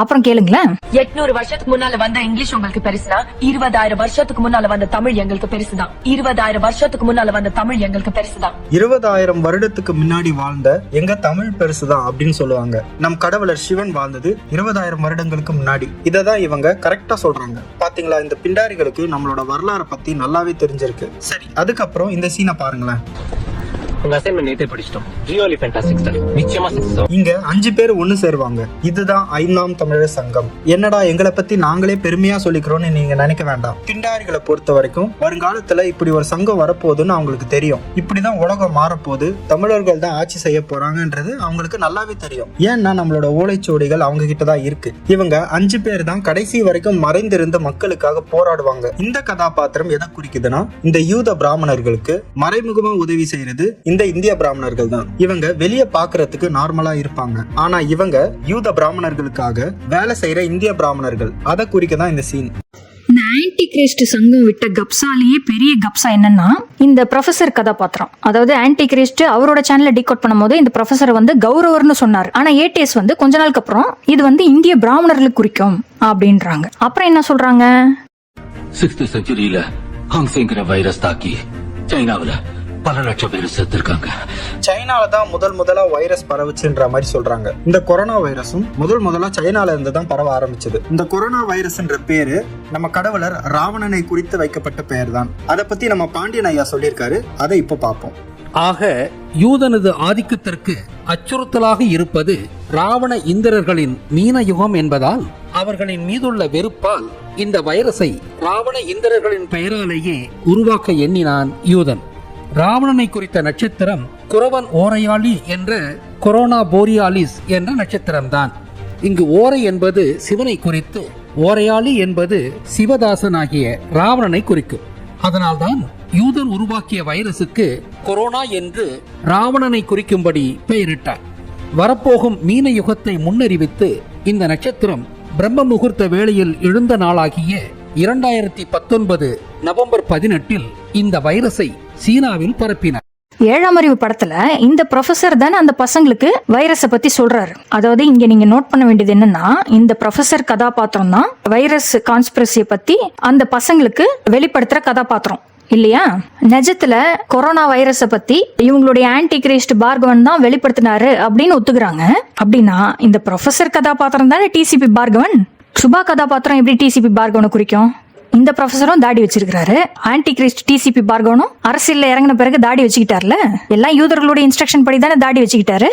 அப்புறம் கேளுங்களேன். 800 வருஷத்துக்கு முன்னால வந்த இங்கிலீஷ் உங்களுக்கு பெருசுனா 20,000 வருஷத்துக்கு முன்னால வந்த தமிழ் எங்களுக்கு பெருசுதான். 20,000 வருஷத்துக்கு முன்னால வந்த தமிழ் எங்களுக்கு பெருசுதான். 20,000 வருடத்துக்கு முன்னாடி வாழ்ந்த எங்க தமிழ் பெருசுதான் அப்படின்னு சொல்லுவாங்க. நம் கடவுளர் சிவன் வாழ்ந்தது 20,000 வருடங்களுக்கு முன்னாடி. இததான் இவங்க கரெக்டா சொல்றாங்க. பாத்தீங்களா, இந்த பிண்டாரிகளுக்கு நம்மளோட வரலாறை பத்தி நல்லாவே தெரிஞ்சிருக்கு. சரி, அதுக்கப்புறம் இந்த சீனை பாருங்களேன். உங்க அசைன்மென்ட் நேத்தே படிச்சிட்டோம். Really fantastic sir. நிச்சயமா சக்சஸ். இங்க 5 பேர் ஒண்ணு சேருவாங்க. இதுதான் 5ஆம் தமிழர் சங்கம். என்னடா எங்களை பத்தி நாங்களே பெருமையா சொல்லிக்கிறோம்னு நீங்க நினைக்க வேண்டாம். பிண்டாரிகளை பொறுத்த வரைக்கும் வருங்காலத்துல இப்படி ஒரு சங்கம் வரப்போகுதுன்னு அவங்களுக்கு தெரியும். இப்படிதான் உலகம் மாறப்போகுது, தமிழர்கள் தான் ஆட்சி செய்ய போறாங்கன்றது அவங்களுக்கு நல்லாவே தெரியும். ஏன்னா நம்மளோட ஓலைச்சுவடிகள் அவங்க கிட்டதான் இருக்கு. இவங்க 5 பேர் தான் கடைசி வரைக்கும் மறைந்திருந்த மக்களுக்காக போராடுவாங்க. இந்த கதாபாத்திரம் எதை குறிக்குதுன்னா, இந்த யூத பிராமணர்களுக்கு மறைமுகமா உதவி செய்யறது இந்த இந்திய பிராமணர்கள் தான். இவங்க வெளியே பாக்குறதுக்கு நார்மலா இருப்பாங்க, ஆனா இவங்க யூத பிராமணர்களுக்காக வேலை செய்யற இந்திய பிராமணர்கள். அதை குறிக்க தான் இந்த சீன். இந்த ஆன்டி கிரைஸ்ட் சங்கம் விட்ட கப்சாலேயே பெரிய கப்சா என்னன்னா, இந்த ப்ரொஃபசர் கதாபாத்திரம். அதாவது ஆன்டி கிரைஸ்ட் அவரோட சேனலை டிகோட் பண்ணும்போது இந்த ப்ரொஃபசர் கௌரவர்னு சொன்னார். ஆனா ஏடிஎஸ் கொஞ்ச நாளுக்கு அப்புறம் இது இந்திய பிராமணர்களுக்கு குறிக்கும் அப்படின்றாங்க. அப்புறம் என்ன சொல்றாங்க, 6th செஞ்சுரியில ஹாங்ஸிங்கிற வைரஸ் தாக்கி சைனாவில பல லட்சம் பேர் செத்துருக்காங்க. சைனால தான் முதலா வைரஸ் பரவுச்சுன்ற மாதிரி சொல்றாங்க. இந்த கொரோனா வைரஸும் முதலா சைனால இருந்து தான் பரவ ஆரம்பிச்சது. இந்த கொரோனா வைரஸ்ன்ற பேரு நம்ம கடவுளர் ராவணனை குறித்து வைக்கப்பட்ட பெயர் தான். அதை பத்தி நம்ம பாண்டியன் ஐயா சொல்லியிருக்காரு. அதை இப்போ பார்ப்போம். ஆக யூதனது ஆதிக்கத்திற்கு அச்சுறுத்தலாக இருப்பது ராவண இந்திரர்களின் மீன யுகம் என்பதால் அவர்களின் மீதுள்ள வெறுப்பால் இந்த வைரஸை ராவண இந்திரர்களின் பெயராலேயே உருவாக்க எண்ணினான் யூதன். ராவணனை குறித்த நட்சத்திரம் குரவன் ஓரையாளி என்ற கொரோனா போரியாலிஸ் என்ற நட்சத்திரம்தான். இங்கு ஓரை என்பது சிவனை குறித்து, ஓரையாளி என்பது சிவதாசன் ஆகிய ராவணனை குறிக்கும். அதனால்தான் யூதன் உருவாக்கிய வைரசுக்கு கொரோனா என்று ராவணனை குறிக்கும்படி பெயரிட்டார். வரப்போகும் மீன யுகத்தை முன்னறிவித்து இந்த நட்சத்திரம் பிரம்ம முகூர்த்த வேளையில் எழுந்த நாளாகிய 2019 நவம்பர் 18 இந்த வைரஸை சீனாவில் பரப்பினார். 7ஆம் அறிவு படத்துல இந்த ப்ரொஃபசர் தானே அந்த பசங்களுக்கு வைரஸை பத்தி சொல்றாரு. அதாவது இங்க நீங்க நோட் பண்ண வேண்டியது என்னன்னா, இந்த ப்ரொஃபசர் கதாபாத்திரம் தான் வைரஸ் கான்ஸ்பிரசியை பத்தி அந்த பசங்களுக்கு வெளிப்படுத்துற கதாபாத்திரம் இல்லையா? நிஜத்துல கொரோனா வைரஸ பத்தி இவங்களுடைய ஆன்டி கிரைஸ்ட் பார்கவன் தான் வெளிப்படுத்தினாரு அப்படின்னு ஒத்துக்கிறாங்க. அப்படின்னா இந்த ப்ரொஃபசர் கதாபாத்திரம் தானே டிசிபி பார்கவன். சுபா கதாபாத்திரம் எப்படி டிசிபி பார்கவனை குறிக்கும்? இந்த ப்ரொஃபசரும் தாடி வச்சிருக்காரு. ஆன்டி கிரைஸ்ட் டிசிபி பார்கவனும் அரசியல்ல இறங்கின பிறகு தாடி வச்சுக்கிட்டார்ல. எல்லாம் யூதர்களுடைய இன்ஸ்ட்ரக்ஷன் படி தானே தாடி வச்சுக்கிட்டாரு.